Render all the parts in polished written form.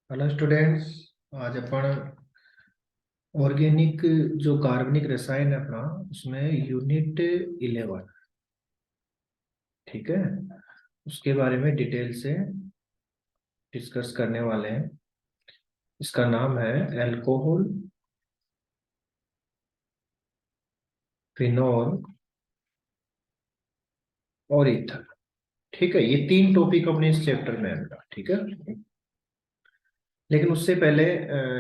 Hello students. आज अपन organic जो कार्बनिक रसायन है अपना उसमें यूनिट 11, ठीक है, उसके बारे में डिटेल से डिस्कस करने वाले हैं। इसका नाम है अल्कोहल, फिनॉल और ईथर। ठीक है, ये तीन टॉपिक अपने इस चैप्टर में है बेटा, ठीक है। लेकिन उससे पहले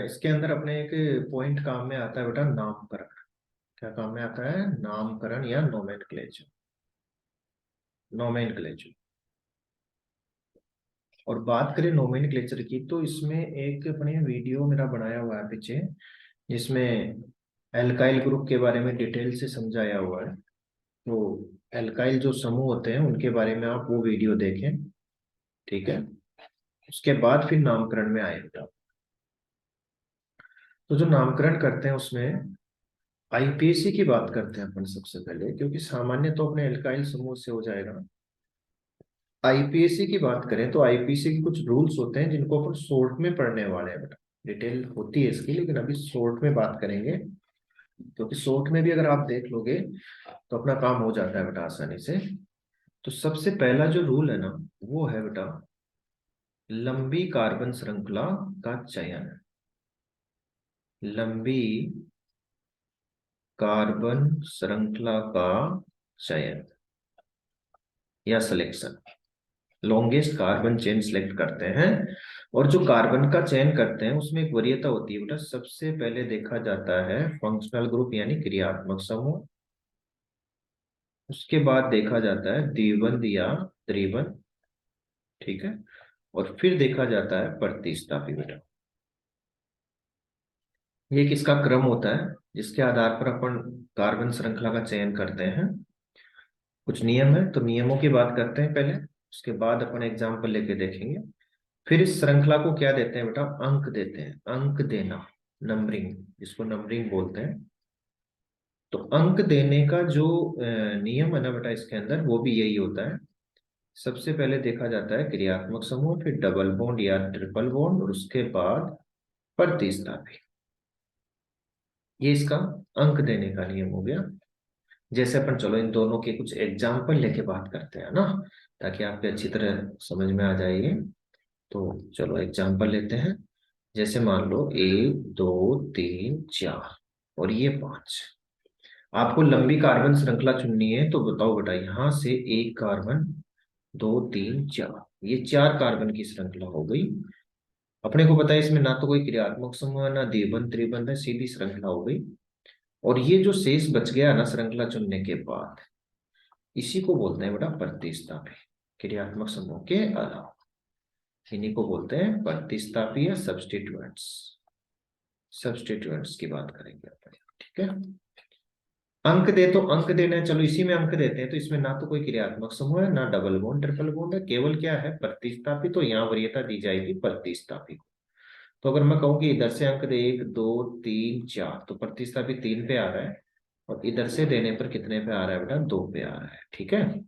इसके अंदर अपने एक पॉइंट काम में आता है बेटा, नामकरण। क्या काम में आता है? नामकरण या नोमेनक्लेचर। नोमेनक्लेचर। और बात करें नोमेनक्लेचर की तो इसमें एक अपने वीडियो मेरा बनाया हुआ है पीछे, जिसमें एल्काइल ग्रुप के बारे में डिटेल से समझाया हुआ है। तो एल्काइल जो समूह होते हैं उनके बारे में आप वो वीडियो देखें, ठीक है। उसके बाद फिर नामकरण में आएगा। तो जो नामकरण करते हैं उसमें आईपीएसी की बात करते हैं अपन सबसे पहले, क्योंकि सामान्य तो अपने एल्काइल समूह से हो जाएगा। आईपीएसी की बात करें तो आईपीएसी के कुछ रूल्स होते हैं जिनको अपन शॉर्ट में पढ़ने वाले हैं बेटा। डिटेल होती है इसकी, लेकिन अभी शॉर्ट में बात करेंगे, क्योंकि शॉर्ट में भी अगर आप देख लोगे तो अपना काम हो जाता है बेटा आसानी से। तो सबसे पहला जो रूल है ना, वो है बेटा लंबी कार्बन श्रृंखला का चयन। लंबी कार्बन श्रृंखला का चयन या selection. Longest carbon chain select करते हैं। और जो कार्बन का चयन करते हैं उसमें एक वरीयता होती है बेटा। सबसे पहले देखा जाता है फंक्शनल ग्रुप यानी क्रियात्मक समूह। उसके बाद देखा जाता है द्विबंध या त्रिबंध, ठीक है। और फिर देखा जाता है प्रतिस्थापी बेटा। ये किसका क्रम होता है जिसके आधार पर अपन कार्बन श्रृंखला का चयन करते हैं। कुछ नियम है, तो नियमों की बात करते हैं पहले, उसके बाद अपन एग्जाम्पल लेके देखेंगे। फिर इस श्रृंखला को क्या देते हैं बेटा? अंक देते हैं। अंक देना, नंबरिंग, जिसको नंबरिंग बोलते हैं। तो अंक देने का जो नियम है ना बेटा इसके अंदर, वो भी यही होता है। सबसे पहले देखा जाता है क्रियात्मक समूह, फिर डबल बॉन्ड या ट्रिपल बॉन्ड, और उसके बाद प्रतिस्थापी। ये इसका अंक देने का नियम हो गया। जैसे अपन चलो इन दोनों के कुछ एग्जाम्पल लेके बात करते हैं ना, ताकि आपके अच्छी तरह समझ में आ जाएगी। तो चलो एग्जाम्पल लेते हैं। जैसे मान लो 1 2 3 4 और ये 5। आपको लंबी कार्बन श्रृंखला चुननी है, तो बताओ बेटा, यहां से एक कार्बन, 2 3 4, ये 4 कार्बन की श्रृंखला हो गई। अपने को पता है इसमें ना तो कोई क्रियात्मक समूह है ना द्विबंध त्रिबंध है, सीधी श्रृंखला हो गई। और ये जो शेष बच गया ना श्रृंखला चुनने के बाद, इसी को बोलते हैं बेटा प्रतिस्थापी। क्रियात्मक समूह के अलावा इन्हीं को बोलते हैं प्रतिस्थापी या सब्स्टिट्यूएंट्स। सब्स्टिट्यूएंट्स की बात करेंगे अपन, ठीक है। अंक दे तो अंक देना है, चलो इसी में अंक देते हैं। तो इसमें ना तो कोई क्रियात्मक समूह है, ना डबल बॉन्ड ट्रिपल बॉन्ड है, केवल क्या है? प्रतिस्थापी। तो यहाँ वरीयता दी जाएगी प्रतिस्थापी को। तो अगर मैं कहूँ कि इधर से अंक दे 1 2 3 4, तो प्रतिस्थापी 3 पे आ रहा है। और इधर से देने पर कितने पे आ रहा है बेटा? 2 पे आ रहा है, ठीक है।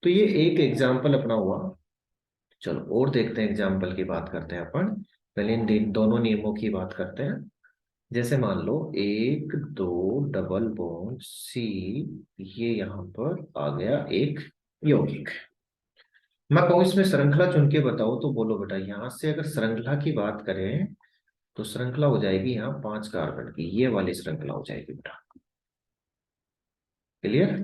तो ये एक एग्जाम्पल अपना हुआ। चलो और देखते हैं, एग्जाम्पल की बात करते हैं अपन। पहले इन दोनों नियमों की बात करते हैं। जैसे मान लो 1 2 डबल बॉन्ड सी, ये यहां पर आ गया एक यौगिक। मैं कहूँ इसमें श्रृंखला चुन के बताओ, तो बोलो बेटा, यहां से अगर श्रृंखला की बात करें तो श्रृंखला हो जाएगी यहाँ 5 कार्बन की, ये वाली श्रृंखला हो जाएगी बेटा। क्लियर?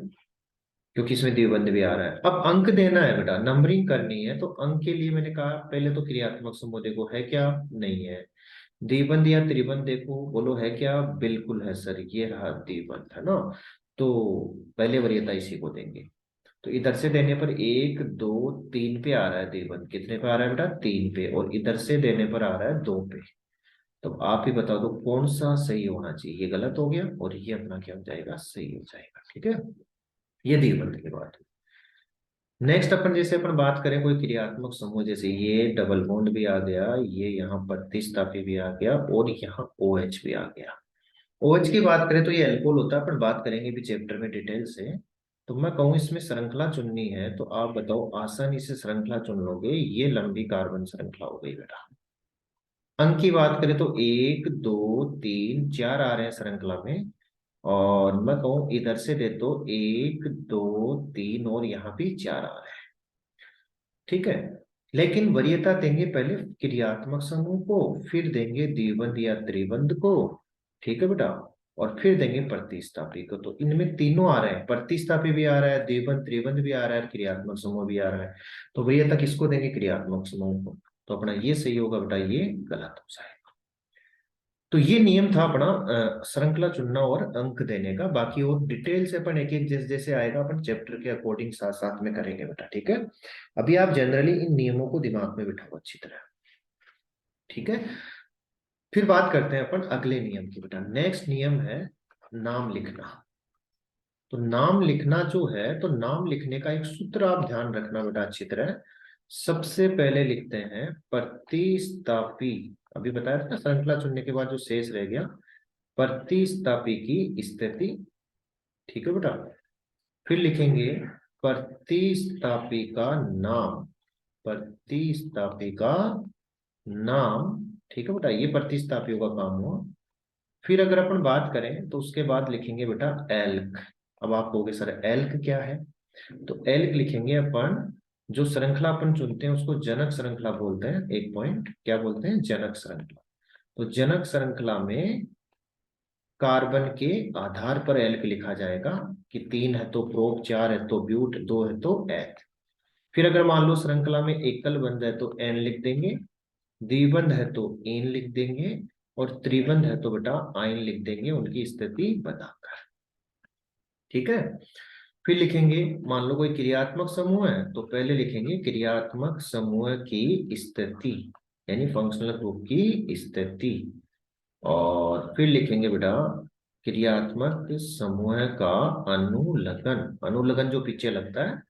क्योंकि इसमें द्विबंध भी आ रहा है। अब अंक देना है बेटा, नंबरिंग करनी है। तो अंक के लिए मैंने कहा पहले तो क्रियात्मक समूह देखो है क्या, नहीं है। द्विबंध या त्रिबंध देखो, बोलो है क्या, बिल्कुल है सर, ये रहा द्विबंध, है ना। तो पहले वरीयता इसी को देंगे। तो इधर से देने पर 1 2 3 पे आ रहा है द्विबंध, कितने पे आ रहा है बेटा? 3 पे। और इधर से देने पर आ रहा है 2 पे। तो आप ही बता दो कौन सा सही होना चाहिए। ये गलत हो गया और ये अपना क्या हो जाएगा? सही हो जाएगा, ठीक है। ये द्विबंध की बात। नेक्स्ट अपन जैसे अपन बात करें कोई क्रियात्मक समूह, जैसे ये डबल बॉन्ड भी आ गया, ये यहाँ प्रतिस्थापी भी आ गया, और यहाँ OH भी आ गया। OH की बात करें तो ये अल्कोहल होता है, पर बात करेंगे भी चैप्टर में डिटेल से। तो मैं कहूँ इसमें श्रृंखला चुननी है, तो आप बताओ आसानी से श्रृंखला चुन लोगे। ये लंबी कार्बन श्रृंखला हो गई बेटा। अंक की बात करें तो 1 2 3 4 आ रहे हैं श्रृंखला में, और मैं कहूं इधर से दे तो 1 2 3 और यहाँ भी 4 आ रहे हैं। ठीक है, लेकिन वरीयता देंगे पहले क्रियात्मक समूह को, फिर देंगे द्विबंध या त्रिबंध को। ठीक है बेटा, और फिर देंगे प्रतिस्थापी को। तो इनमें तीनों आ रहे हैं, प्रतिस्थापी भी आ रहा है, द्विबंध त्रिबंध भी आ रहा है, क्रियात्मक समूह भी आ रहा है। तो वरीयता किसको देंगे? क्रियात्मक समूह को। तो अपना ये सही होगा बेटा, ये गलत हो जाएगा। तो ये नियम था अपना श्रृंखला चुनना और अंक देने का। बाकी और डिटेल से अपन एक एक जैसे जैसे आएगा अपन चैप्टर के अकॉर्डिंग साथ साथ में करेंगे बेटा। ठीक है, अभी आप जनरली इन नियमों को दिमाग में बिठाओ अच्छी तरह। ठीक है, फिर बात करते हैं अपन अगले नियम की बेटा। नेक्स्ट नियम है नाम लिखना। तो नाम लिखना जो है, तो नाम लिखने का एक सूत्र आप ध्यान रखना बेटा अच्छी तरह। सबसे पहले लिखते हैं प्रतिस्थापी। अभी बताया था ना, श्रृंखला चुनने के बाद जो शेष रह गया, प्रतिस्थापी की स्थिति। ठीक है बेटा, फिर लिखेंगे प्रतिस्थापी का नाम। प्रतिस्थापी का नाम। ठीक है बेटा, ये प्रतिस्थापियों का काम हुआ। फिर अगर अपन बात करें तो उसके बाद लिखेंगे बेटा एल्क। अब आप कहोगे सर एल्क क्या है? तो एल्क लिखेंगे अपन, जो श्रृंखला अपन चुनते हैं उसको जनक श्रृंखला बोलते हैं। एक पॉइंट, क्या बोलते हैं? जनक श्रृंखला। तो जनक श्रृंखला में कार्बन के आधार पर एल्क लिखा जाएगा कि 3 है तो प्रोप, 4 है तो ब्यूट, 2 है तो एथ। फिर अगर मान लो श्रृंखला में एकल बंध है तो एन लिख देंगे, द्विबंध है तो इन लिख देंगे, और त्रिबंध है तो बेटा आइन लिख देंगे उनकी स्थिति बताकर। ठीक है, फिर लिखेंगे मान लो कोई क्रियात्मक समूह है तो पहले लिखेंगे क्रियात्मक समूह की स्थिति, यानी फंक्शनल ग्रुप की स्थिति। और फिर लिखेंगे बेटा क्रियात्मक समूह का अनुलग्न। अनुलग्न जो पीछे लगता है,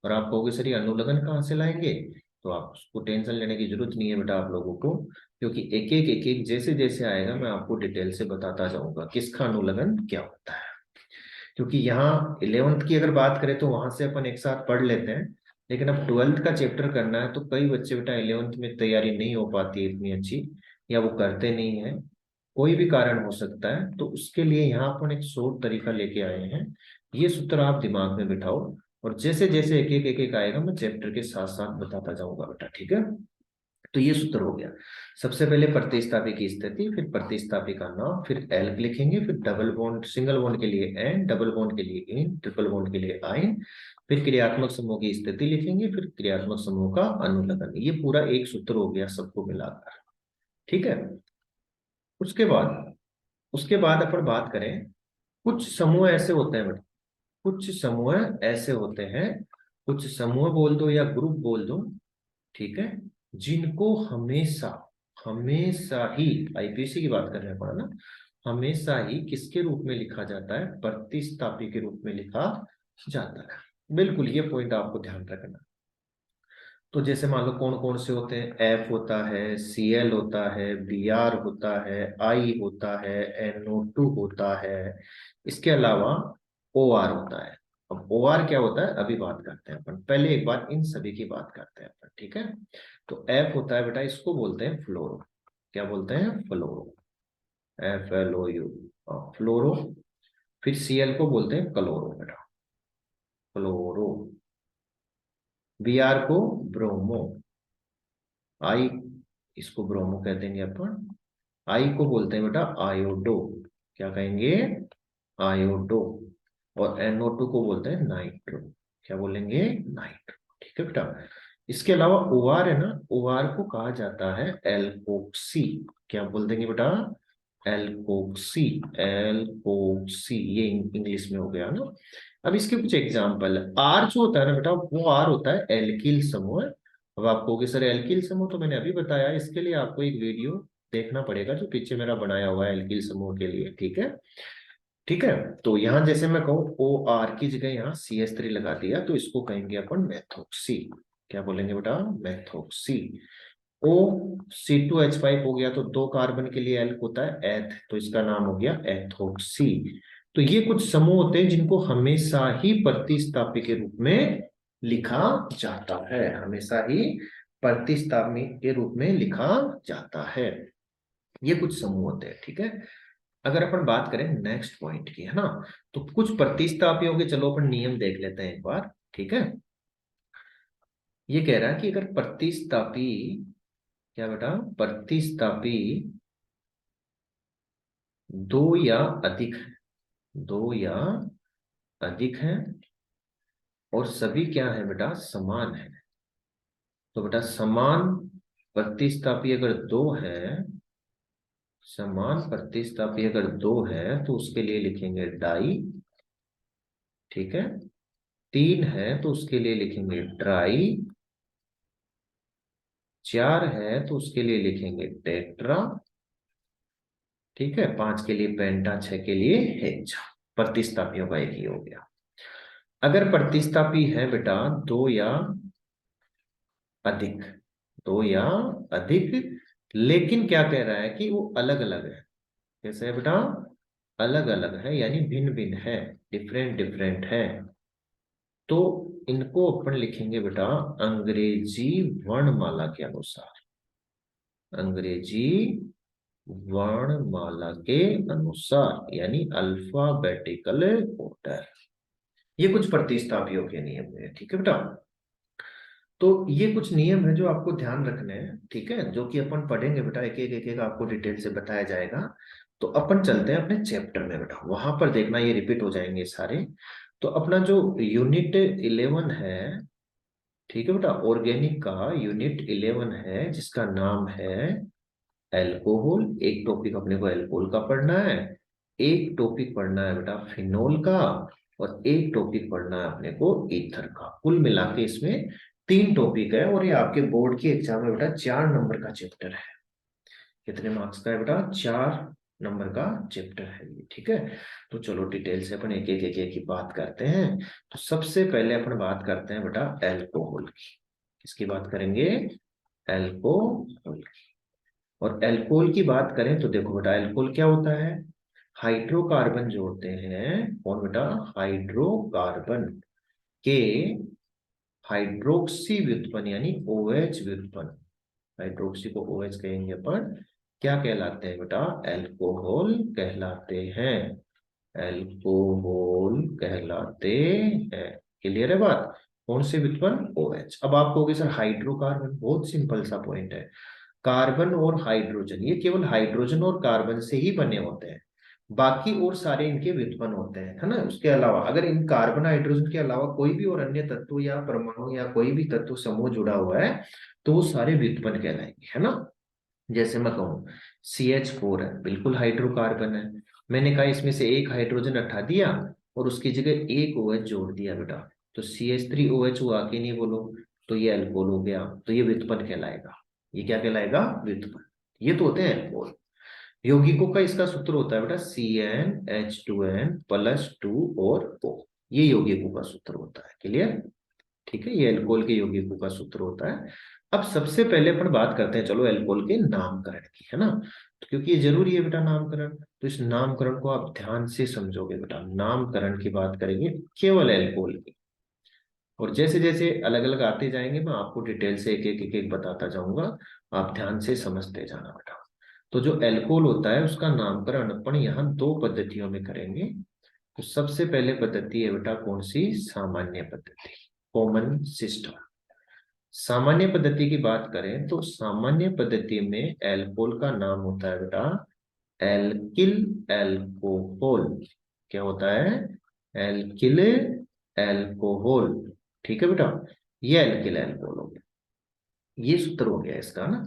और आप कहोगे सर ये अनुलग्न कहाँ से लाएंगे? तो आप उसको टेंशन लेने की जरूरत नहीं है बेटा आप लोगों को, क्योंकि एक एक जैसे जैसे आएगा मैं आपको डिटेल से बताता जाऊंगा किसका अनुलग्न क्या होता है। क्योंकि यहाँ 11th की अगर बात करें तो वहां से अपन एक साथ पढ़ लेते हैं, लेकिन अब 12th का चैप्टर करना है तो कई बच्चे बेटा 11th में तैयारी नहीं हो पाती है इतनी अच्छी, या वो करते नहीं है, कोई भी कारण हो सकता है। तो उसके लिए यहाँ अपन एक शॉर्ट तरीका लेके आए हैं। ये सूत्र आप दिमाग में बिठाओ, और जैसे जैसे एक एक आएगा मैं चैप्टर के साथ साथ बताता जाऊंगा बेटा। ठीक है, तो ये सूत्र हो गया। सबसे पहले प्रतिस्थापी की स्थिति, फिर प्रतिस्थापी का नाम, फिर एल्क लिखेंगे, फिर डबल बॉन्ड, सिंगल बॉन्ड के लिए एन, डबल बॉन्ड के लिए इन, ट्रिपल बॉन्ड के लिए आइन, फिर क्रियात्मक समूह की स्थिति लिखेंगे, फिर क्रियात्मक समूह का अनुलग्न। ये पूरा एक सूत्र हो गया सबको मिलाकर। ठीक है, उसके बाद अपन बात करें, कुछ समूह ऐसे होते हैं बेटा, कुछ समूह ऐसे होते हैं, कुछ समूह बोल दो या ग्रुप बोल दो, ठीक है, जिनको हमेशा, हमेशा ही, आईपीसी की बात कर रहे हैं अपन ना, हमेशा ही किसके रूप में लिखा जाता है? प्रतिस्थापी के रूप में लिखा जाता है। बिल्कुल, ये पॉइंट आपको ध्यान रखना। तो जैसे मान लो कौन कौन से होते हैं? एफ होता है, सीएल होता है, बीआर होता है, आई होता है, NO2 होता है, इसके अलावा OR होता है। अब OR क्या होता है अभी बात करते हैं अपन, पहले एक बार इन सभी की बात करते हैं अपन। ठीक है, तो एफ होता है बेटा, इसको बोलते हैं फ्लोरो। क्या बोलते हैं? फ्लोरो, FLOU, फ्लोरो। फिर सीएल को बोलते हैं क्लोरो बेटा, क्लोरो। बीआर को ब्रोमो, आई, इसको ब्रोमो कह देंगे अपन। आई को बोलते हैं बेटा आयोडो, क्या कहेंगे? आयोडो। और NO2 को बोलते हैं नाइट्रो, क्या बोलेंगे? नाइट्रो। ठीक है बेटा, इसके अलावा OR है ना, OR को कहा जाता है एल्कोक्सी। क्या बोल देंगे बेटा? एल्कोक्सी, एल्कोक्सी, ये इंग्लिश में हो गया ना। अब इसके कुछ एग्जाम्पल, आर जो होता है ना बेटा, वो आर होता है एल्किल समूह। अब आप कहोगे सर एल्किल समूह तो मैंने अभी बताया, इसके लिए आपको एक वीडियो देखना पड़ेगा जो पीछे मेरा बनाया हुआ है एल्किल समूह के लिए। ठीक है, ठीक है। तो यहाँ जैसे मैं कहूँ OR की जगह यहाँ CH3 लगा दिया, तो इसको कहेंगे अपन मेथोक्सी। क्या बोलेंगे बेटा? मेथोक्सी। O C2H5 हो गया, तो 2 कार्बन के लिए एल्क होता है एथ, तो इसका नाम हो गया एथोक्सी। तो ये कुछ समूह होते हैं जिनको हमेशा ही प्रतिस्थापी के रूप में लिखा जाता है, हमेशा ही प्रतिस्थापी के रूप में लिखा जाता है। ये कुछ समूह होते हैं, ठीक है। अगर अपन बात करें नेक्स्ट पॉइंट की, है ना, तो कुछ प्रतिस्थापियों के चलो अपन नियम देख लेते हैं एक बार, ठीक है। ये कह रहा है कि अगर प्रतिस्थापी, क्या बेटा, प्रतिस्थापी दो या अधिक है, दो या अधिक है और सभी क्या है बेटा, समान है। तो बेटा समान प्रतिस्थापी अगर दो है, समान प्रतिस्थापी अगर दो है तो उसके लिए लिखेंगे डाई, ठीक है। तीन है तो उसके लिए लिखेंगे ट्राई, चार है तो उसके लिए लिखेंगे टेट्रा, ठीक है। पांच के लिए पेंटा, छह के लिए हेक्सा। प्रतिस्थापियों का एक ही हो गया। अगर प्रतिस्थापी है बेटा दो या अधिक, दो या अधिक, लेकिन क्या कह रहा है कि वो अलग अलग है। कैसे है बेटा, अलग अलग है, यानी भिन्न भिन्न है, डिफरेंट डिफरेंट है। तो इनको अपन लिखेंगे बेटा अंग्रेजी वर्णमाला के अनुसार, अंग्रेजी वर्णमाला के अनुसार, यानी अल्फाबेटिकल ऑर्डर। ये कुछ प्रतिस्थापियों के नियम है, ठीक है बेटा। तो ये कुछ नियम है जो आपको ध्यान रखने हैं, ठीक है, जो कि अपन पढ़ेंगे बेटा, एक एक आपको डिटेल से बताया जाएगा। तो अपन चलते हैं अपने चैप्टर में बेटा, वहां पर देखना ये रिपीट हो जाएंगे सारे। तो अपना जो यूनिट 11 है, ठीक है बेटा, ऑर्गेनिक का यूनिट 11 है जिसका नाम है एल्कोहल। एक टॉपिक अपने को एल्कोहल का पढ़ना है, एक टॉपिक पढ़ना है बेटा फिनोल का, और एक टॉपिक पढ़ना है अपने को ईथर का। कुल मिला के इसमें तीन टॉपिक है, और ये आपके बोर्ड की एग्जाम में बेटा 4 नंबर का चैप्टर है। कितने मार्क्स का है बेटा, 4 नंबर का चैप्टर है ये, ठीक है। तो चलो डिटेल से अपन एक एक की बात करते हैं। तो सबसे पहले अपन बात करते हैं बेटा एल्कोहल की। किसकी बात करेंगे, एल्कोहल। और अल्कोहल की बात करें तो देखो बेटा अल्कोहल क्या होता है, हाइड्रोकार्बन जो होते हैं, कौन बेटा, हाइड्रोकार्बन के हाइड्रोक्सी व्युत्पन्न यानी ओएच व्युत्पन्न, हाइड्रोक्सी को OH कहेंगे अपन, क्या कहलाते हैं बेटा, अल्कोहल कहलाते हैं, अल्कोहल कहलाते हैं। क्लियर है बात, कौन से व्युत्पन्न, OH। अब आप कहोगे सर हाइड्रोकार्बन, बहुत सिंपल सा पॉइंट है। कार्बन और हाइड्रोजन, ये केवल हाइड्रोजन और कार्बन से ही बने होते हैं, बाकी और सारे इनके व्युत्पन्न होते हैं, है ना। उसके अलावा अगर इन कार्बन हाइड्रोजन के अलावा कोई भी और अन्य तत्व या परमाणु या कोई भी तत्व समूह जुड़ा हुआ है तो वो सारे व्युत्पन्न कहलाएंगे, है ना। जैसे मैं कहूँ CH4 है, बिल्कुल हाइड्रोकार्बन है, मैंने कहा इसमें से एक हाइड्रोजन हटा दिया और उसकी जगह एक OH जोड़ दिया बेटा, तो CH3OH हुआ कि नहीं बोलो, तो ये अल्कोहल हो गया, तो ये व्युत्पन्न कहलाएगा। ये क्या कहलाएगा, व्युत्पन्न। ये तो होते हैं अल्कोहल। यौगिकों का इसका सूत्र होता है बेटा CnH2n+2 और O। ये यौगिकों का सूत्र होता है, क्लियर, ठीक है। ये अल्कोहल के यौगिकों का सूत्र होता है। अब सबसे पहले अपन बात करते हैं चलो अल्कोहल के नामकरण की, है ना। तो क्योंकि ये जरूरी है बेटा नामकरण, तो इस नामकरण को आप ध्यान से समझोगे बेटा। नामकरण की बात करेंगे केवल अल्कोहल की, और जैसे जैसे अलग अलग आते जाएंगे मैं आपको डिटेल से एक एक बताता जाऊंगा, आप ध्यान से समझते जाना बेटा। तो जो अल्कोहल होता है उसका नामकरण अपन यहाँ दो पद्धतियों में करेंगे। तो सबसे पहले पद्धति है बेटा कौन सी, सामान्य पद्धति, कॉमन सिस्टम। सामान्य पद्धति की बात करें तो सामान्य पद्धति में अल्कोहल का नाम होता है बेटा एल्किल अल्कोहल। क्या होता है, एल्किल अल्कोहल, ठीक है बेटा। ये एल्किल अल्कोहल हो गया, ये सूत्र हो गया इसका ना।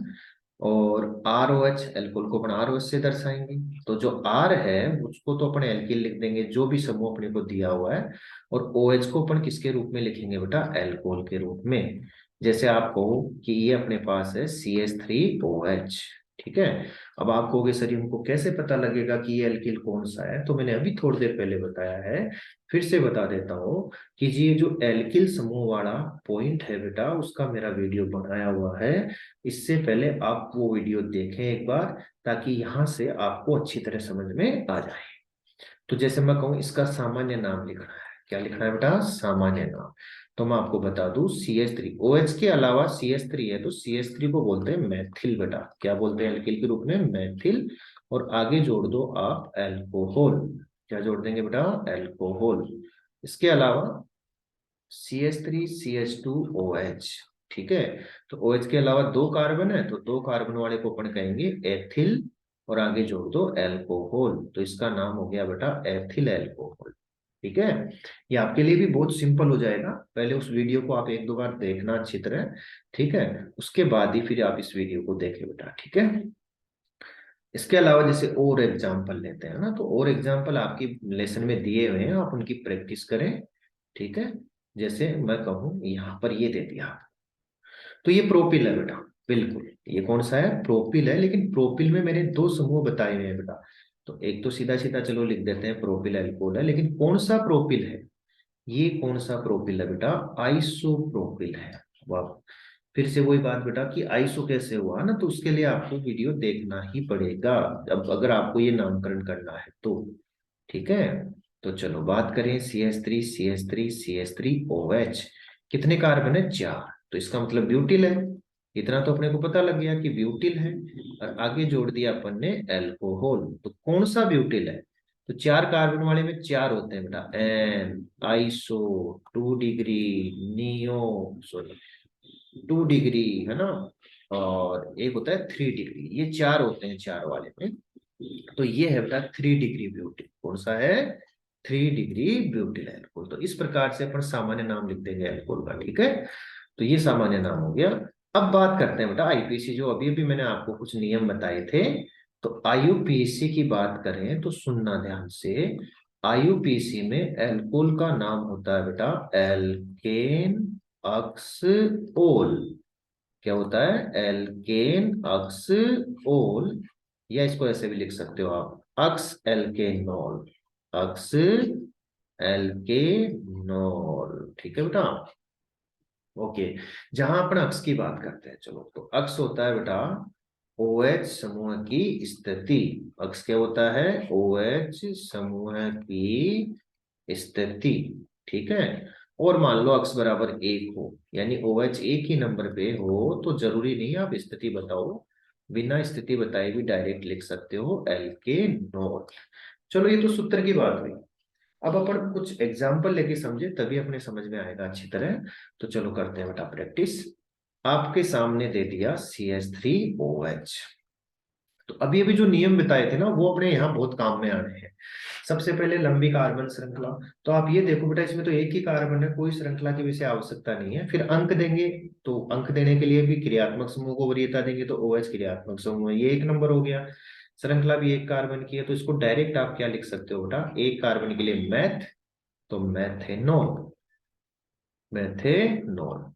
और ROH, एल्कोहल को अपन ROH से दर्शाएंगे, तो जो R है उसको तो अपन एल्किल लिख देंगे जो भी समूह अपने को दिया हुआ है, और OH को अपन किसके रूप में लिखेंगे बेटा, एल्कोहल के रूप में। जैसे आप कहो कि ये अपने पास है CH3OH, ठीक है। अब आप कहोगे सर हमको कैसे पता लगेगा कि ये एल्किल कौन सा है, तो मैंने अभी थोड़ी देर पहले बताया है, फिर से बता देता हूँ कि जी ये जो एल्किल समूह वाला पॉइंट है बेटा उसका मेरा वीडियो बनाया हुआ है, इससे पहले आप वो वीडियो देखें एक बार, ताकि यहां से आपको अच्छी तरह समझ में आ जाए। तो जैसे मैं कहूँ इसका सामान्य नाम लिखना है, क्या लिखना है बेटा, सामान्य नाम। तो मैं आपको बता दूं CH3, OH के अलावा CH3 है तो CH3 को बोलते हैं मैथिल बेटा। क्या बोलते हैं एल्किल के रूप में? मैथिल। और आगे जोड़ दो आप एल्कोहल। क्या जोड़ देंगे बेटा? एल्कोहल। इसके अलावा CH3CH2OH। ठीक है। तो OH के अलावा दो कार्बन है तो दो कार्बन वाले को अपन कहेंगे एथिल। और आगे जोड़ दो एल्कोहल, तो इसका नाम हो गया बेटा एथिल एल्कोहल। ठीक है। ये आपके लिए भी बहुत सिंपल हो जाएगा। पहले उस वीडियो को आप एक दो बार देखना अच्छी तरह। ठीक है। उसके बाद ही फिर आप इस वीडियो को देखें बेटा। ठीक है। इसके अलावा जैसे और एग्जाम्पल लेते हैं ना, तो और एग्जाम्पल आपकी लेसन में दिए हुए हैं, आप उनकी प्रैक्टिस करें। ठीक है। जैसे मैं कहूँ यहाँ पर ये दे दिया, तो ये प्रोपिल है बेटा। बिल्कुल ये कौन सा है? प्रोपिल है। लेकिन प्रोपिल में मैंने दो समूह बताए हुए हैं बेटा। तो एक तो सीधा सीधा चलो लिख देते हैं प्रोपिल एल्कोहल है, लेकिन कौन सा प्रोपिल है? ये कौन सा प्रोपिल है बेटा? आइसोप्रोपिल है। वाह। फिर से वही बात बेटा कि आइसो कैसे हुआ ना, तो उसके लिए आपको वीडियो देखना ही पड़ेगा। अब अगर आपको ये नामकरण करना है तो। ठीक है। तो चलो बात करें CH3 CH3 CH3OH। कितने कार्बन है? 4। तो इसका मतलब ब्यूटिल है। इतना तो अपने को पता लग गया कि ब्यूटिल है। और आगे जोड़ दिया अपन ने एल्कोहल। तो कौन सा ब्यूटिल है? तो चार कार्बन वाले में चार होते हैं बेटा। N, iso, 2 degree, neo, sorry 2 degree, है ना। और एक होता है 3 डिग्री। ये चार होते हैं चार वाले में। तो ये है बेटा 3 डिग्री ब्यूटिल। कौन सा है? 3 डिग्री ब्यूटिल एल्कोहल। तो इस प्रकार से अपन सामान्य नाम लिख देंगे एल्कोहल का। ठीक है। तो ये सामान्य नाम हो गया। अब बात करते हैं बेटा आईपीसी, जो अभी अभी मैंने आपको कुछ नियम बताए थे। तो आईयूपीएसी की बात करें तो सुनना ध्यान से। आईयूपीएसी में एल्कोहल का नाम होता है बेटा एल्केन अक्स ओल। क्या होता है? एल्केन अक्स ओल। या इसको ऐसे भी लिख सकते हो आप, अक्स एल्केनॉल। अक्स एल्केनॉल। ठीक है बेटा। ओके। जहां अपन अक्स की बात करते हैं, चलो तो अक्स होता है बेटा OH समूह की स्थिति। अक्स क्या होता है? OH समूह की स्थिति। ठीक है। और मान लो अक्स बराबर 1 हो, यानी OH एक ही नंबर पे हो, तो जरूरी नहीं आप स्थिति बताओ। बिना स्थिति बताए भी डायरेक्ट लिख सकते हो एल्केनॉल। चलो ये तो सूत्र की बात हुई। अब अपन कुछ एग्जाम्पल लेके समझे तभी अपने समझ में आएगा अच्छी तरह। तो चलो करते हैं बेटा प्रैक्टिस। आपके सामने दे दिया CH3OH। तो अभी अभी जो नियम बताए थे ना, वो अपने यहाँ बहुत काम में आने हैं। सबसे पहले लंबी कार्बन श्रृंखला। तो आप ये देखो बेटा, इसमें तो एक ही कार्बन है, कोई श्रृंखला की वैसे आवश्यकता नहीं है। फिर अंक देंगे, तो अंक देने के लिए भी क्रियात्मक समूह को वरीयता देंगे, तो OH क्रियात्मक समूह है, ये एक नंबर हो गया। श्रृंखला भी एक कार्बन की है, तो इसको डायरेक्ट आप क्या लिख सकते हो बेटा? एक कार्बन के लिए मैथ, तो मैथेनॉल। मैथेनॉल।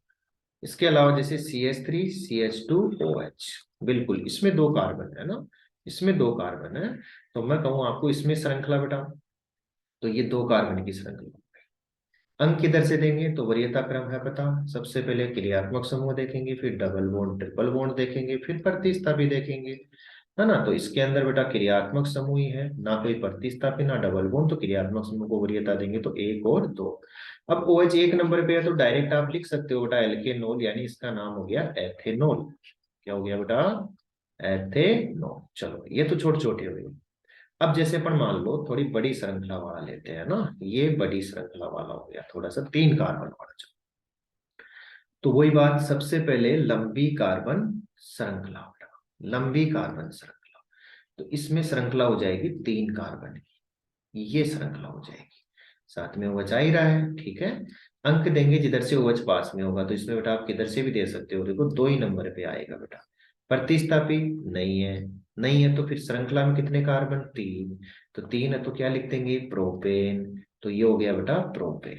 इसके अलावा जैसे CH3CH2OH। बिल्कुल इसमें दो कार्बन है ना, इसमें दो कार्बन है। तो मैं कहूँ आपको इसमें श्रृंखला बेटा, तो ये दो कार्बन की श्रृंखला। अंक किधर से देंगे? तो वरीयता क्रम है पता। सबसे पहले क्रियात्मक समूह देखेंगे, फिर डबल बॉन्ड ट्रिपल बॉन्ड देखेंगे, फिर प्रतिस्थापी देखेंगे, है ना। तो इसके अंदर बेटा क्रियात्मक समूह ही है, ना कोई प्रतिस्थापी ना डबल बॉन्ड। तो क्रियात्मक समूह को वरीयता देंगे तो एक और दो। अब OH एक नंबर पे है, तो डायरेक्ट आप लिख सकते हो बेटा एल्केनोल, यानी इसका नाम हो गया एथेनॉल। क्या हो गया बेटा? एथेनॉल। चलो ये तो छोटी छोटी हो गई। अब जैसे अपन मान लो थोड़ी बड़ी श्रृंखला वाला लेते हैं ना, ये बड़ी श्रृंखला वाला हो गया थोड़ा सा, 3 कार्बन वाला। चलो तो वही बात, सबसे पहले लंबी कार्बन श्रृंखला बेटा। लंबी कार्बन श्रृंखला, तो इसमें श्रृंखला हो जाएगी 3 कार्बन की। ये श्रृंखला हो जाएगी। साथ में OH आ ही रहा है। ठीक है। अंक देंगे जिधर से OH पास में होगा, तो इसमें बेटा आप किधर से भी दे सकते हो, देखो दो ही नंबर पे आएगा बेटा। प्रतिस्थापी नहीं है। नहीं है तो फिर श्रृंखला में कितने कार्बन? 3। तो 3 है तो क्या लिख देंगे? प्रोपेन। तो ये हो गया बेटा प्रोपेन,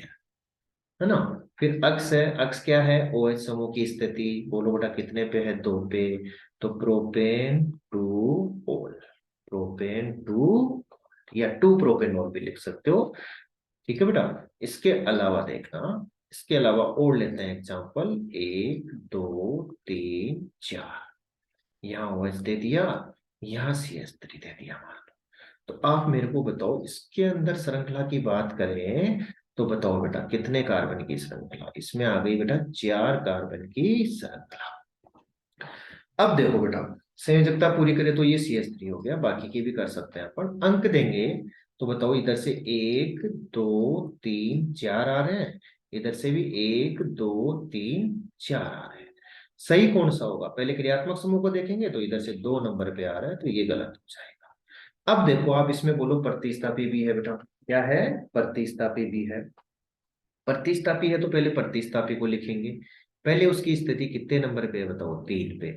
है ना। फिर अक्स है, अक्स क्या है? OH समूह की स्थिति। बोलो बेटा कितने पे है? 2 पे। तो प्रोपेन टू ओल। प्रोपेन टू, या 2 प्रोपेनॉल भी लिख सकते हो। ठीक है बेटा। इसके अलावा देखना, इसके अलावा और लेते हैं एग्जांपल, 1 2 3 4। यहाँ OH दे दिया, यहाँ CH3 दे दिया मान लो। तो आप मेरे को बताओ, इसके अंदर श्रृंखला की बात करें तो बताओ बेटा कितने कार्बन की श्रृंखला, इसमें आ गई बेटा 4 कार्बन की श्रृंखला। अब देखो बेटा, संयोजकता पूरी करें तो ये CH3 हो गया, बाकी की भी कर सकते हैं अपन। अंक देंगे तो बताओ, इधर से 1 2 3 4 आ रहे हैं, इधर से भी 1 2 3 4 आ रहे हैं। सही कौन सा होगा? पहले क्रियात्मक समूह को देखेंगे तो इधर से 2 नंबर पे आ रहा है, तो ये गलत हो जाएगा। अब देखो आप इसमें बोलो प्रतिस्थापी भी है बेटा, क्या है? प्रतिस्थापी भी है। प्रतिस्थापी है तो पहले प्रतिस्थापी को लिखेंगे। पहले उसकी स्थिति कितने नंबर पे है बताओ? 3 पे।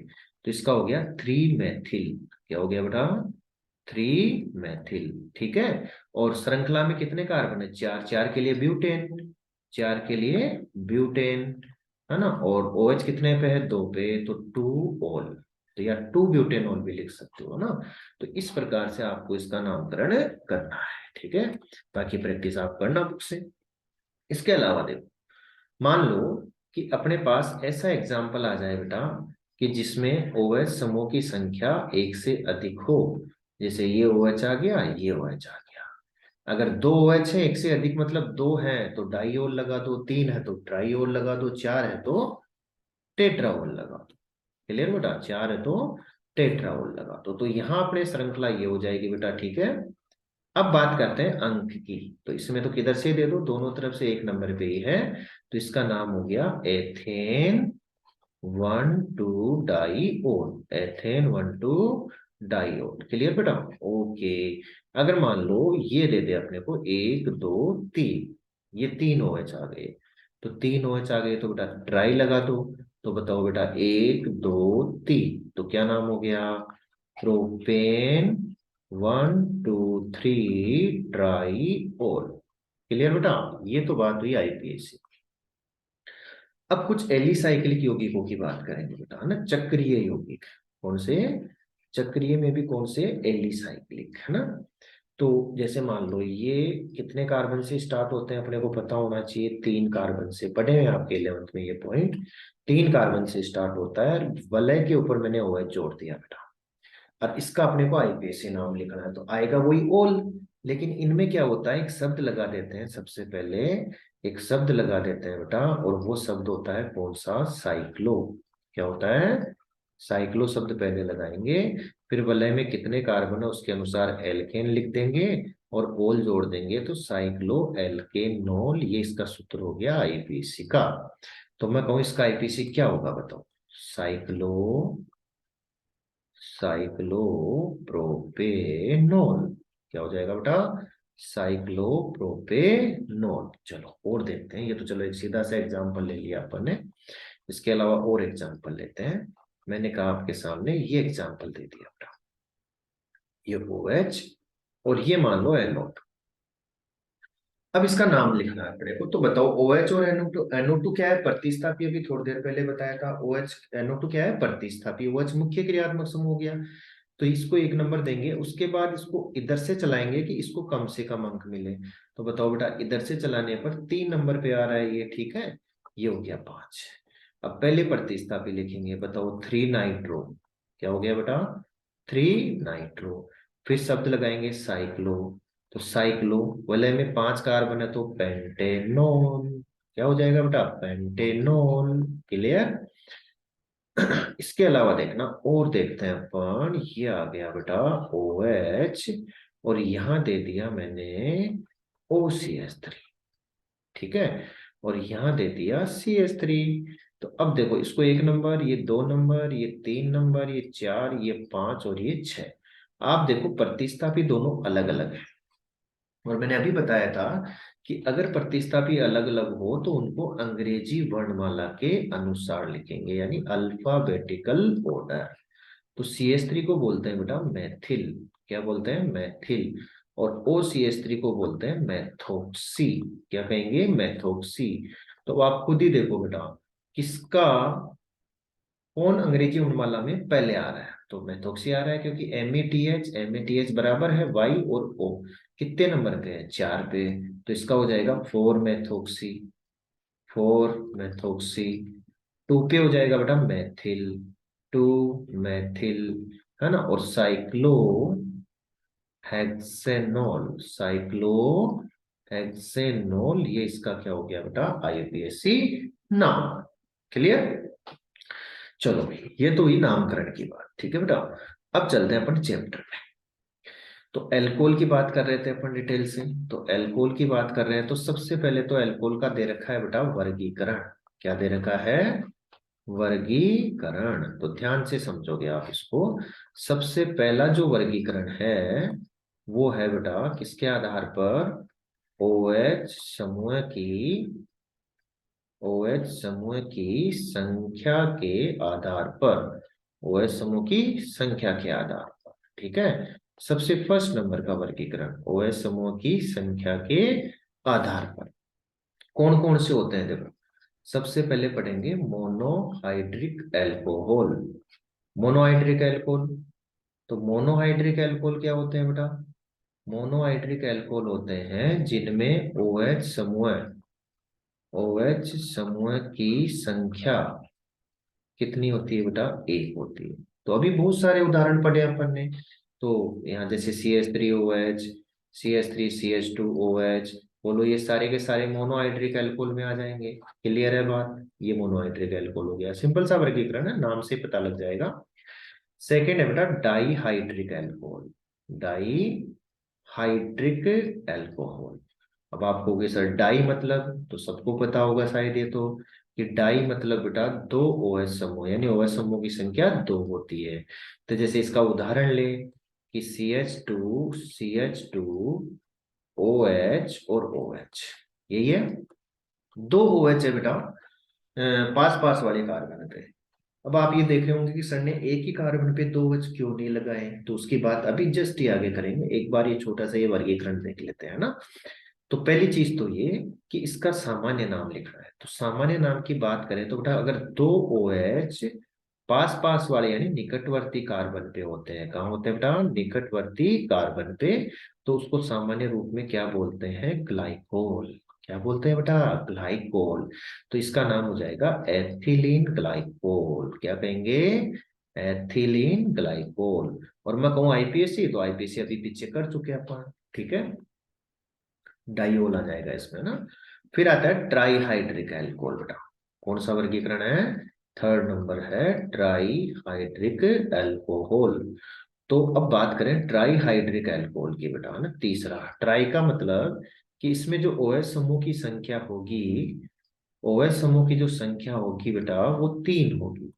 तो इसका हो गया 3 मेथिल। क्या हो गया बेटा? 3 मेथिल। ठीक है। और श्रृंखला में कितने कार्बन है? 4। 4 के लिए ब्यूटेन, 4 के लिए ब्यूटेन, है ना। और OH कितने पे है? 2 पे, तो 2 ऑल। तो या 2 ब्यूटेनॉल भी लिख सकते हो ना। तो इस प्रकार से आपको इसका नामकरण करना है। ठीक है। बाकी प्रैक्टिस आप करना बुक से। इसके अलावा देखो, मान लो कि अपने पास ऐसा एग्जाम्पल आ जाए बेटा कि जिसमें OH समूह की संख्या 1 से अधिक हो। जैसे ये OH आ गया, ये OH आ गया। अगर 2 OH है, 1 से अधिक मतलब 2 है तो डाईओल लगा दो, 3 है तो ट्राईओल लगा दो, 4 है तो टेट्राओल लगा दो। क्लियर बेटा? 4 है तो टेट्राओल लगा दो। तो यहाँ अपने श्रृंखला ये हो जाएगी बेटा। ठीक है। अब बात करते हैं अंक की। तो इसमें तो किधर से दे दो, दोनों तरफ से 1 नंबर पे ही है। तो इसका नाम हो गया एथेन 1,2-डाईओल। एथेन 1,2-डाईओल। क्लियर बेटा? ओके। अगर मान लो ये दे दे अपने को 1 2 3, ये 3 OH आ गए। तो 3 OH आ गए तो बेटा ट्राई लगा दो। तो बताओ बेटा 1 2 3, तो क्या नाम हो गया? प्रोपेन 1 2 3 ट्राईओल। क्लियर बेटा? ये तो बात हुई IPAC। अब कुछ एलिसाइक्लिक यौगिकों की बात करेंगे बेटा, है ना। चक्रीय यौगिक कौन से? चक्रीय में भी कौन से? एलिसाइक्लिक, है ना। तो जैसे मान लो ये कितने कार्बन से स्टार्ट होते हैं, अपने को पता होना चाहिए। 3 कार्बन से। पढ़े हैं आपके 11th में ये पॉइंट। 3 कार्बन से स्टार्ट होता है, वलय के ऊपर मैंने OH जोड़ दिया बेटा। और इसका अपने को IPAC नाम लिखना है, तो आएगा वही ओल। लेकिन इनमें क्या होता है, एक शब्द लगा देते हैं सबसे पहले। एक शब्द लगा देते हैं बेटा, और वो शब्द होता है कौन सा? साइक्लो। क्या होता है? साइक्लो शब्द पहले लगाएंगे। फिर वलय में कितने कार्बन है उसके अनुसार एल्केन लिख देंगे, और ओल जोड़ देंगे, तो साइक्लो एल्केनोल। ये इसका सूत्र हो गया IPAC का। तो मैं कहूँ इसका IPAC क्या होगा बताओ? साइक्लो साइक्लोप्रोपेनॉल। क्या हो जाएगा बेटा? साइक्लोप्रोपेनॉल। चलो और देखते हैं। ये तो चलो एक सीधा सा एग्जांपल ले लिया अपन ने। इसके अलावा और एग्जांपल लेते हैं। मैंने कहा आपके सामने ये एग्जांपल दे दिया बेटा, ये OH और ये मान लो NO2। अब इसका नाम लिखना है अपने को। तो बताओ OH और NO2। NO2 क्या है? प्रतिस्थापी। अभी थोड़ी देर पहले बताया था। OH NO2 क्या है? प्रतिस्थापी। OH मुख्य क्रियात्मक समूह हो गया। तो इसको 1 नंबर देंगे, उसके बाद इसको इधर से चलाएंगे कि इसको कम से कम अंक मिले। तो बताओ बेटा, इधर से चलाने पर 3 नंबर पे आ रहा है ये। ठीक है। ये हो गया 5। अब पहले प्रतिस्थापी लिखेंगे। बताओ 3 नाइट्रो। क्या हो गया बेटा? 3 नाइट्रो। फिर शब्द लगाएंगे साइक्लो। तो साइक्लो, वलय में 5 कार्बन है तो पेंटेनॉल। क्या हो जाएगा बेटा? पेंटेनॉल। क्लियर? इसके अलावा देखना और देखते हैं अपन। ये आ गया बेटा OH, और यहां दे दिया मैंने OCH3। ठीक है। और यहां दे दिया CH3। तो अब देखो, इसको 1 नंबर, ये 2 नंबर, ये 3 नंबर, ये 4, ये 5 और ये 6। आप देखो प्रतिस्थापी दोनों अलग अलग है। और मैंने अभी बताया था कि अगर प्रतिस्थापी अलग अलग हो तो उनको अंग्रेजी वर्णमाला के अनुसार लिखेंगे, यानी अल्फाबेटिकल ऑर्डर। तो CH3 को बोलते हैं बेटा मैथिल। क्या बोलते हैं? मैथिल। और OCH3 को बोलते हैं मैथोक्सी। क्या कहेंगे? मैथोक्सी। तो आप खुद ही देखो बेटा, किसका कौन अंग्रेजी वर्णमाला में पहले आ रहा है? तो मेथोक्सी आ रहा है, क्योंकि एम ए टी एच बराबर है वाई और ओ। कितने नंबर पे है? 4 पे। तो इसका हो जाएगा 4 मेथोक्सी। 4 मेथोक्सी। 2 पे हो जाएगा बेटा मैथिल। 2 मैथिल, है ना। और साइक्लो हेक्सेनॉल। साइक्लो हेक्सेनोल, ये इसका क्या हो गया बेटा, आईयूपीएसी नाम। क्लियर। चलो ये तो हुई नामकरण की बात, ठीक है बेटा। अब चलते हैं अपन चैप्टर में। तो अल्कोहल की बात कर रहे थे अपन डिटेल से, तो अल्कोहल की बात कर रहे हैं तो सबसे पहले तो अल्कोहल का दे रखा है बेटा वर्गीकरण। क्या दे रखा है, वर्गीकरण। तो ध्यान से समझोगे आप इसको। सबसे पहला जो वर्गीकरण है वो है बेटा किसके आधार पर, ओएच समूह की, ओएच समूह की संख्या के आधार पर, ओएच समूह की संख्या के आधार पर, ठीक है। सबसे फर्स्ट नंबर का वर्गीकरण ओएच समूह की संख्या के आधार पर कौन कौन से होते हैं देखो। सबसे पहले पढ़ेंगे मोनोहाइड्रिक एल्कोहल। मोनोहाइड्रिक एल्कोहल, तो मोनोहाइड्रिक एल्कोहल क्या होते हैं बेटा, मोनोहाइड्रिक एल्कोहल होते हैं जिनमें ओएच समूह की संख्या कितनी होती है बेटा, एक होती है। तो अभी बहुत सारे उदाहरण पढ़े अपन ने। तो यहाँ जैसे CH3OH, CH3CH2OH, बोलो ये सारे के सारे मोनोहाइड्रिक एल्कोहल में आ जाएंगे। क्लियर है बात, ये मोनोहाइड्रिक एल्कोहल हो गया, सिंपल सा वर्गीकरण है, नाम से पता लग जाएगा। सेकेंड है बेटा dihydric alcohol. Dihydric alcohol. अब आप कहोगे सर डाई मतलब, तो सबको पता होगा शायद ये तो, कि डाई मतलब बेटा दो ओएच समूह, यानी ओएच समूह की संख्या दो होती है। तो जैसे इसका उदाहरण ले कि CH2 OH और OH, यही है, दो OH है बेटा पास पास वाले कार्बन पे। अब आप ये देख रहे होंगे कि सर ने एक ही कार्बन पे दो OH क्यों नहीं लगाए, तो उसकी बात अभी जस्ट ही आगे करेंगे। एक बार ये छोटा सा ये वर्गीकरण देख लेते हैं ना। तो पहली चीज तो ये कि इसका सामान्य नाम लिखना है। तो सामान्य नाम की बात करें तो बेटा अगर दो OH पास पास वाले यानी निकटवर्ती कार्बन पे होते हैं, कहाँ होते हैं बेटा, निकटवर्ती कार्बन पे, तो उसको सामान्य रूप में क्या बोलते हैं, ग्लाइकोल। क्या बोलते हैं बेटा, ग्लाइकोल। तो इसका नाम हो जाएगा एथिलीन ग्लाइकोल। क्या कहेंगे, एथिलीन ग्लाइकोल। और मैं कहूँ आईपीएसी, तो आईपीएसी अभी पीछे कर चुके हैं अपन, ठीक है। डाइओल आ जाएगा इसमें ना। फिर आता है ट्राईहाइड्रिक एल्कोहल बेटा। कौन सा वर्गीकरण है, थर्ड नंबर है ट्राईहाइड्रिक एल्कोहल। तो अब बात करें ट्राईहाइड्रिक एल्कोहल की बेटा, ना तीसरा। ट्राई का मतलब कि इसमें जो ओएच समूह की संख्या होगी, ओएच समूह की जो संख्या होगी बेटा वो तीन होगी।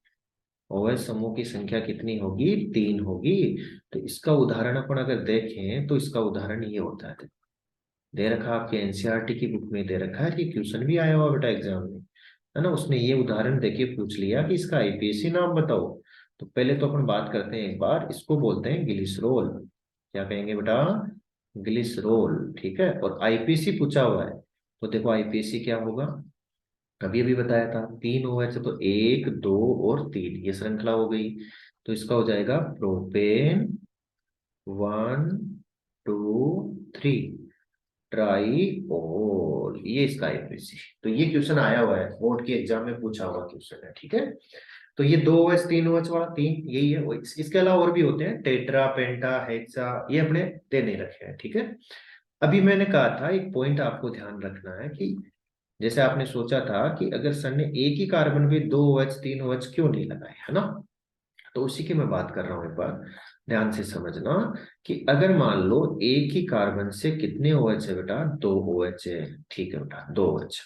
ओएच समूह की संख्या कितनी होगी, तीन होगी। तो इसका उदाहरण अपन अगर देखें तो इसका उदाहरण ये होता है, दे रखा आपके एनसीईआरटी की बुक में दे रखा है कि क्वेश्चन भी आया हुआ बेटा एग्जाम में, है ना। उसने ये उदाहरण देके पूछ लिया कि इसका आईपीएसी नाम बताओ। तो पहले तो अपन बात करते हैं एक बार, इसको बोलते हैं ग्लिसरोल। क्या कहेंगे बेटा, ग्लिसरोल, ठीक है। और आईपीएसी पूछा हुआ है, तो देखो आईपीएसी क्या होगा, अभी अभी बताया था तीन OH है, तो एक दो और तीन, ये श्रृंखला हो गई। तो इसका हो जाएगा प्रोपेन 1 2 3 ट्राईओल, ये इसका आईपीसी। तो ये क्वेश्चन आया हुआ है, बोर्ड के एग्जाम में पूछा हुआ क्वेश्चन है, ठीक है। तो ये दो OH तीन OH वाला तीन यही है। इसके अलावा और भी होते हैं, टेट्रा पेंटा हेक्सा, ये अपने दे नहीं रखे हैं, ठीक है। अभी मैंने कहा था एक पॉइंट आपको ध्यान रखना है कि जैसे आपने सोचा था कि अगर सर ने एक ही कार्बन पे दो OH तीन OH क्यों नहीं लगाए, है ना। तो उसी की मैं बात कर रहा हूं, एक बार ध्यान से समझना कि अगर मान लो एक ही कार्बन से कितने OH है बेटा, दो OH है, ठीक है बेटा, दो OH।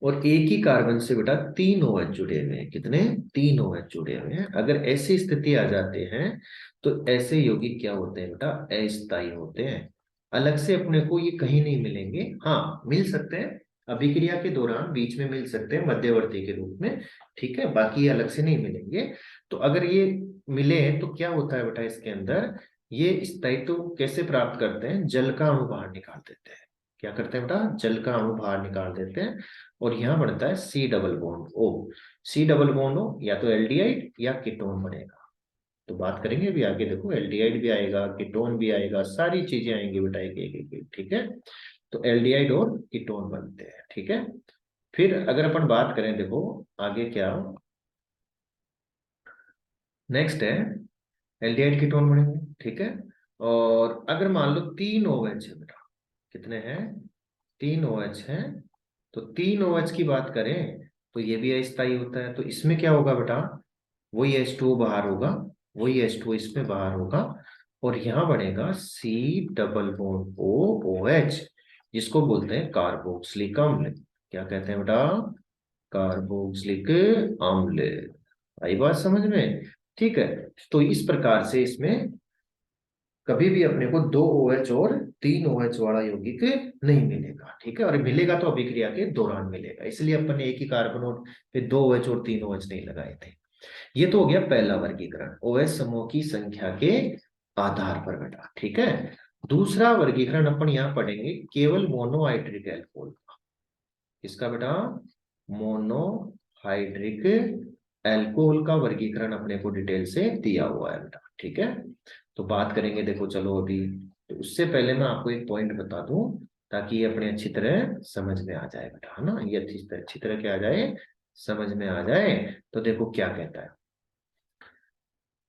और एक ही कार्बन से बेटा तीन OH जुड़े हुए हैं, कितने, तीन OH जुड़े हुए हैं। अगर ऐसी स्थिति आ जाते हैं तो ऐसे यौगिक क्या होते हैं बेटा, अस्थायी होते हैं। अलग से अपने को ये कहीं नहीं मिलेंगे, हाँ मिल सकते हैं अभिक्रिया के दौरान, बीच में मिल सकते हैं मध्यवर्ती के रूप में, ठीक है, बाकी ये अलग से नहीं मिलेंगे। तो अगर ये मिले तो क्या होता है बेटा इसके अंदर, ये स्थायित्व कैसे प्राप्त करते हैं, जल का अणु बाहर निकाल देते हैं। क्या करते हैं बेटा, जल का अणु बाहर निकाल देते हैं। और यहाँ बनता है C double bond O. C double bond O या तो एल्डिहाइड या कीटोन बनेगा। तो बात करेंगे अभी आगे, देखो एल्डिहाइड भी आएगा, कीटोन भी आएगा, सारी चीजें आएंगी बेटा एक एक एक, ठीक है। तो एल्डिहाइड और कीटोन बनते हैं, ठीक है। फिर अगर अपन बात करें, देखो आगे क्या नेक्स्ट है, एल्डिहाइड कीटोन बनेंगे, ठीक है। और अगर मान लो तीन OH है बेटा, कितने हैं, 3 OH हैं। तो 3 OH की बात करें तो ये भी अस्थायी होता है, तो इसमें क्या होगा बेटा, वही H2O बाहर होगा, वही H2O इसमें बाहर होगा, और यहां बनेगा C डबल बॉन्ड OH, जिसको बोलते हैं कार्बोक्सिलिक अम्ल। क्या कहते हैं बेटा, कार्बोक्सिलिक अम्ल। आई बात समझ में? ठीक है। तो इस प्रकार से इसमें कभी भी अपने को 2 OH और 3 OH वाला यौगिक नहीं मिलेगा, ठीक है। और मिलेगा तो अभिक्रिया के दौरान मिलेगा, इसलिए अपन ने एक ही कार्बन और फिर 2 OH और 3 OH नहीं लगाए थे। ये तो हो गया पहला वर्गीकरण, OH समूह की संख्या के आधार पर बेटा, ठीक है। दूसरा वर्गीकरण अपन यहाँ पढ़ेंगे केवल मोनोहाइड्रिक एल्कोहल का। किसका बेटा, मोनोहाइड्रिक एल्कोहल का वर्गीकरण अपने को डिटेल से दिया हुआ है बेटा, ठीक है। तो बात करेंगे, देखो चलो अभी, तो उससे पहले मैं आपको एक पॉइंट बता दूं ताकि ये अपने अच्छी तरह समझ में आ जाए बेटा, है ना, ये अच्छी तरह क्या आ जाए, समझ में आ जाए। तो देखो क्या कहता है,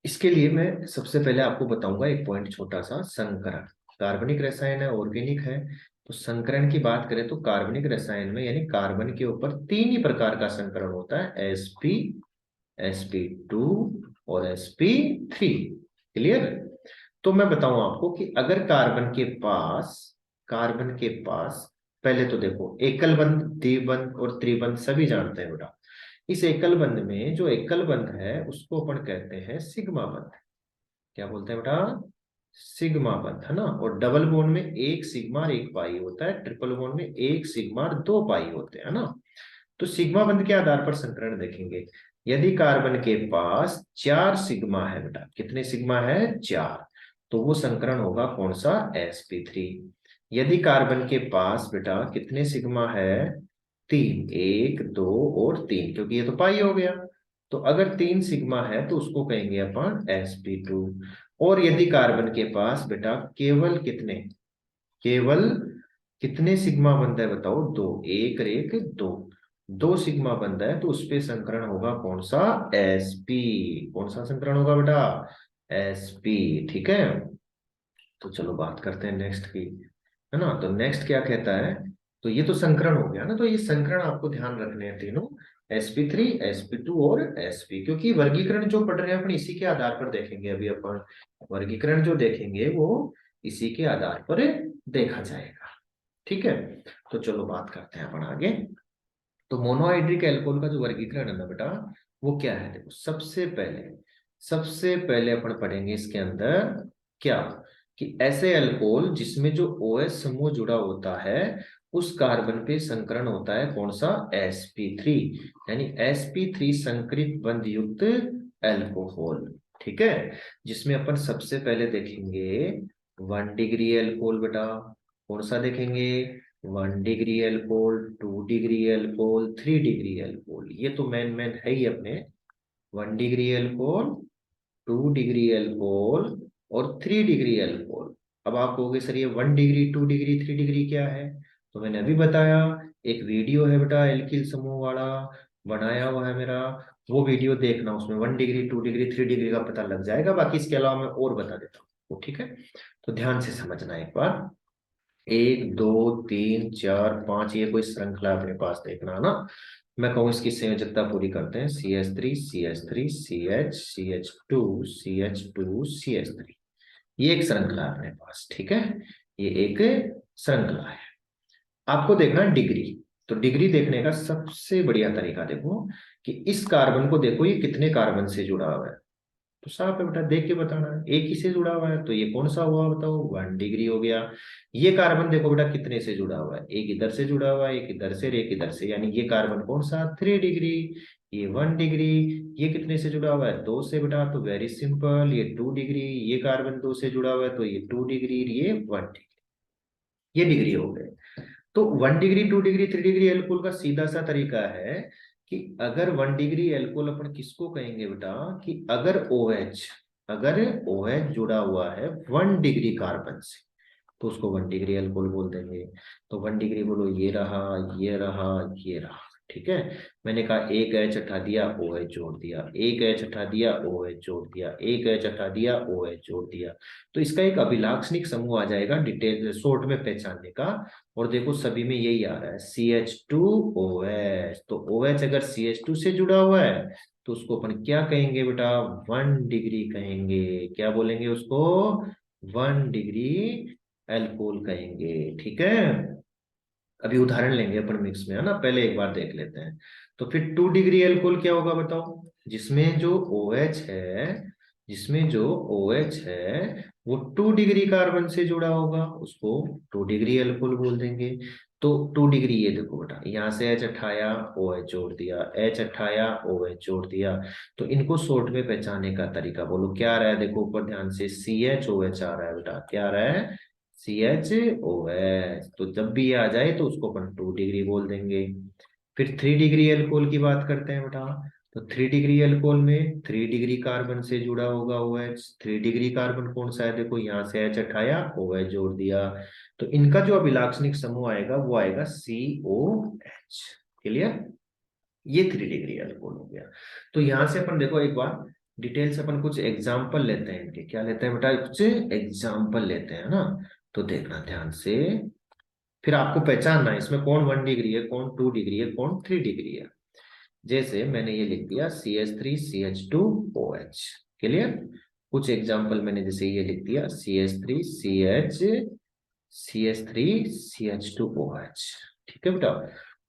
इसके लिए मैं सबसे पहले आपको बताऊंगा एक पॉइंट छोटा सा, संकरण। कार्बनिक रसायन है, ऑर्गेनिक है, तो संकरण की बात करें तो कार्बनिक रसायन में यानी कार्बन के ऊपर 3 ही प्रकार का संकरण होता है, sp, sp2 और sp3। क्लियर? तो मैं बताऊं आपको कि अगर कार्बन के पास पहले तो देखो एकल बंध, द्विबंध और त्रिबंध सभी जानते हैं बेटा। इस एकल बंध में जो एकल बंध है उसको अपन कहते हैं सिग्मा बंध। क्या बोलते हैं बेटा, सिग्मा बंध, है ना। और डबल बॉन्ड में एक सिग्मा और एक पाई होता है, ट्रिपल बॉन्ड में एक सिग्मा और 2 पाई होते हैं, है ना। तो सिग्मा बंध के आधार पर संकरण देखेंगे। यदि कार्बन के पास 4 सिग्मा है बेटा, कितने सिग्मा है, 4, तो वो संकरण होगा कौन सा, sp3। यदि कार्बन के पास बेटा कितने सिग्मा है, 3, 1, 2 और 3, क्योंकि ये तो पाई हो गया, तो अगर 3 सिग्मा है तो उसको कहेंगे अपन sp2। और यदि कार्बन के पास बेटा केवल कितने सिग्मा बंध है बताओ, 2, 1 और 1, 2, 2 सिग्मा बंध है, तो उस पे संकरण होगा कौन सा, sp। कौन सा संकरण होगा बेटा, sp, ठीक है। तो चलो बात करते हैं नेक्स्ट की, है ना। तो नेक्स्ट क्या कहता है, तो ये तो संकरण हो गया ना, तो ये संकरण आपको ध्यान रखने हैं तीनों, sp3, sp2 और sp, क्योंकि वर्गीकरण जो पढ़ रहे हैं अपन इसी के आधार पर देखेंगे। अभी अपन वर्गीकरण जो देखेंगे वो इसी के आधार पर देखा जाएगा, ठीक है। तो चलो बात करते हैं अपन आगे। तो मोनोहाइड्रिक एल्कोहल का जो वर्गीकरण है ना बेटा, वो क्या है, देखो सबसे पहले अपन पढ़ेंगे इसके अंदर क्या, कि ऐसे अल्कोहल जिसमें जो OH समूह जुड़ा होता है उस कार्बन पे संकरण होता है कौन सा, sp3, यानी sp3 संकरित बंध युक्त एल्कोहल, ठीक है। जिसमें अपन सबसे पहले देखेंगे 1 डिग्री एल्कोहल बेटा, कौन सा देखेंगे, 1 degree alcohol, 2 degree alcohol, 3 degree alcohol, ये तो मेन है ही अपने, 1 डिग्री एल्कोहल, 2 डिग्री एल्कोहल और 3 डिग्री एल्कोहल। अब आप कहोगे सर ये 1 डिग्री, 2 डिग्री, 3 डिग्री क्या है, तो मैंने अभी बताया, एक वीडियो है बेटा एल्किल समूह वाला, बनाया हुआ है मेरा, वो वीडियो देखना, उसमें 1 डिग्री, 2 डिग्री, 3 डिग्री का पता लग जाएगा। बाकी इसके अलावा मैं और बता देता हूँ, ठीक है। तो ध्यान से समझना एक बार, 1, 2, 3, 4, 5, ये कोई श्रृंखला अपने पास देखना है ना। मैं कहूँ इसकी संयोजकता पूरी करते हैं, CH3, CH3, CH, CH2, CH2, CH3, ये एक श्रृंखला है अपने पास, ठीक है। ये एक श्रृंखला है। आपको देखना है डिग्री, तो डिग्री देखने का सबसे बढ़िया तरीका देखो कि इस कार्बन को देखो ये कितने कार्बन से जुड़ा हुआ है, तो साफ है बेटा, देख के बताना है, एक ही से जुड़ा हुआ है, तो ये कौन सा हुआ बताओ, 1 डिग्री हो गया। ये कार्बन देखो बेटा कितने से जुड़ा हुआ है, एक इधर से जुड़ा हुआ है, एक इधर से और एक इधर से, यानी ये कार्बन कौन सा, 3 डिग्री। ये 1 डिग्री, ये कितने से जुड़ा हुआ है, 2 से बेटा, तो वेरी सिंपल, ये 2 डिग्री, ये कार्बन 2 से जुड़ा हुआ है तो ये 2 डिग्री, ये 1 डिग्री, ये डिग्री हो गए। तो 1 डिग्री, 2 डिग्री, 3 डिग्री एल्कोहल का सीधा सा तरीका है कि अगर 1 डिग्री एल्कोहल अपन किसको कहेंगे बेटा, कि अगर OH जुड़ा हुआ है 1 डिग्री कार्बन से तो उसको 1 डिग्री एल्कोहल बोल देंगे। तो 1 डिग्री बोलो, ये रहा, ये रहा, ये रहा, ठीक है, मैंने कहा एक एच हटा दिया, ओ एच जोड़ दिया, एक एच हटा दिया, ओ एच जोड़ दिया, एक एच हटा दिया, ओ एच जोड़ दिया। तो इसका एक अभिलाक्षणिक समूह आ जाएगा डिटेल शॉर्ट में पहचानने का। और देखो सभी में यही आ रहा है CH2OH। तो OH अगर CH2 से जुड़ा हुआ है तो उसको अपन क्या कहेंगे बेटा, 1 डिग्री कहेंगे। क्या बोलेंगे उसको, 1 डिग्री एल्कोहल कहेंगे। ठीक है, अभी उदाहरण लेंगे अपन मिक्स में, है ना, पहले एक बार देख लेते हैं। तो फिर 2 डिग्री एल्कोहल क्या होगा बताओ, जिसमें जो OH है, जिसमें जो OH है वो 2 डिग्री कार्बन से जुड़ा होगा, उसको 2 डिग्री एल्कोहल बोल देंगे। तो 2 डिग्री, ये देखो बेटा, यहाँ से H हटाया, OH जोड़ दिया, H हटाया, OH जोड़ दिया। तो इनको शॉर्ट में पहचानने का तरीका बोलो क्या आ रहा है, देखो ऊपर ध्यान से CHOH आ रहा है बेटा, क्या आ रहा है, CHOH। तो जब भी ये आ जाए तो उसको अपन 2 डिग्री बोल देंगे। फिर 3 डिग्री एल्कोहल की बात करते हैं बेटा। तो 3 डिग्री एल्कोहल में 3 डिग्री कार्बन से जुड़ा होगा OH। 3 डिग्री कार्बन कौन सा है, देखो यहाँ से H हटाया, OH जोड़ दिया। तो इनका जो अभिलाक्षणिक समूह आएगा वो आएगा COH। क्लियर, ये 3 डिग्री एल्कोहल हो गया। तो यहां से अपन देखो एक बार डिटेल से अपन कुछ एग्जाम्पल लेते हैं इनके, क्या लेते हैं बेटा, कुछ एग्जाम्पल लेते हैं ना। तो देखना ध्यान से, फिर आपको पहचानना है इसमें कौन 1 डिग्री है, कौन 2 डिग्री है, कौन 3 डिग्री है। जैसे मैंने ये लिख दिया CH3CH2OH। क्लियर, कुछ एग्जाम्पल मैंने जैसे ये लिख दिया CH3CH CH3CH2OH। ठीक है बेटा,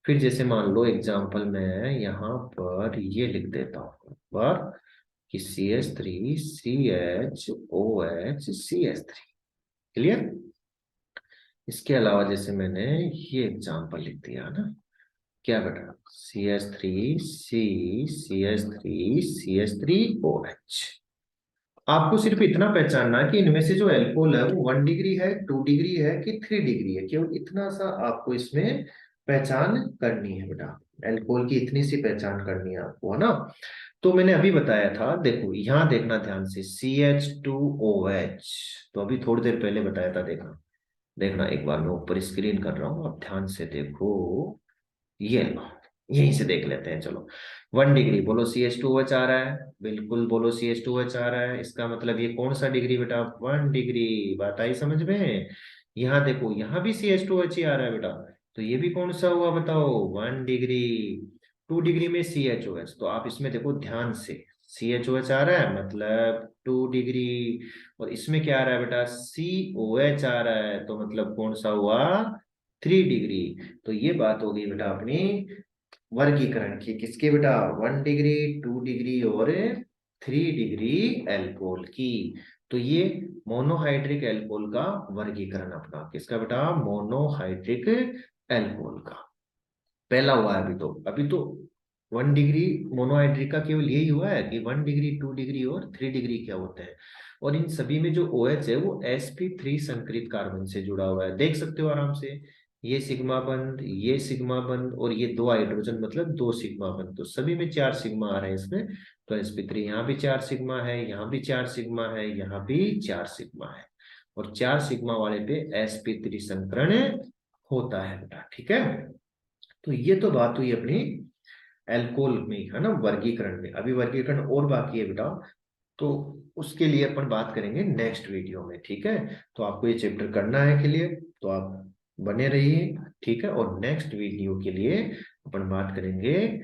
फिर जैसे मान लो एग्जाम्पल में यहाँ पर ये लिख देता हूँ पर कि CH3CHOH CH3। क्लियर, इसके अलावा जैसे मैंने ये एग्जाम्पल लिख दिया ना, क्या बेटा, CH3C CH3CH3OH। आपको सिर्फ इतना पहचानना है कि इनमें से जो एल्कोहल है वो 1 डिग्री है, 2 डिग्री है कि 3 डिग्री है, केवल इतना सा आपको इसमें पहचान करनी है बेटा। एल्कोहल की इतनी सी पहचान करनी है आपको, है ना। तो मैंने अभी बताया था, देखो यहाँ देखना ध्यान से, CH2OH। तो अभी थोड़ी देर पहले बताया था, देखना देखना एक बार, मैं ऊपर स्क्रीन कर रहा हूँ, आप ध्यान से देखो। ये लो, यहीं से देख लेते हैं चलो। 1 डिग्री बोलो CH2OH आ रहा है, बिल्कुल बोलो CH2OH आ रहा है, इसका मतलब ये कौन सा डिग्री बेटा, 1 डिग्री। बात आई समझ में। यहाँ देखो, यहाँ भी CH2OH ही आ रहा है बेटा, तो ये भी कौन सा हुआ बताओ, 1 डिग्री। 2 डिग्री में CHOH, तो आप इसमें देखो ध्यान से, CHOH आ रहा है मतलब 2 डिग्री। और इसमें क्या आ रहा है बेटा, COH आ रहा है, तो मतलब कौन सा हुआ, 3 डिग्री। तो ये बात हो गई बेटा अपनी वर्गीकरण की, किसके बेटा, 1 डिग्री, 2 डिग्री और 3 डिग्री एल्कोहल की। तो ये मोनोहाइड्रिक एल्कोहल का वर्गीकरण अपना, किसका बेटा, मोनोहाइड्रिक एल्कोहल का पहला हुआ है। अभी तो 1 डिग्री मोनोहाइड्रिक का केवल यही हुआ है कि 1 डिग्री, 2 डिग्री और 3 डिग्री क्या होते हैं। और इन सभी में जो OH है वो sp3 संकरित कार्बन से जुड़ा हुआ है, देख सकते हो आराम से। ये सिग्मा बंध, ये सिग्मा बंध, और ये 2 हाइड्रोजन मतलब 2 सिग्मा बंध, तो सभी में 4 सिग्मा आ रहे हैं इसमें। तो sp3 यहाँ भी 4 सिग्मा है, यहाँ भी 4 सिग्मा है, यहाँ भी 4 सिग्मा है। और 4 सिग्मा वाले पे sp3 संकरण होता है बेटा। ठीक है, तो ये तो बात हुई अपनी एल्कोहल में, है ना, वर्गीकरण में। अभी वर्गीकरण और बाकी है बेटा, तो उसके लिए अपन बात करेंगे नेक्स्ट वीडियो में। ठीक है, तो आपको ये चैप्टर करना है के लिए तो आप बने रहिए। ठीक है, और नेक्स्ट वीडियो के लिए अपन बात करेंगे।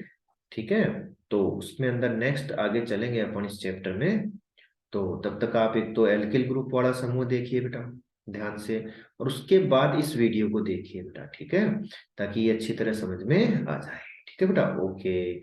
ठीक है, तो उसमें अंदर नेक्स्ट आगे चलेंगे अपन इस चैप्टर में। तो तब तक आप एक तो एल्किल ग्रुप वाला समूह देखिए बेटा ध्यान से, और उसके बाद इस वीडियो को देखिए बेटा। ठीक है, ताकि ये अच्छी तरह समझ में आ जाए। ठीक है बेटा, ओके।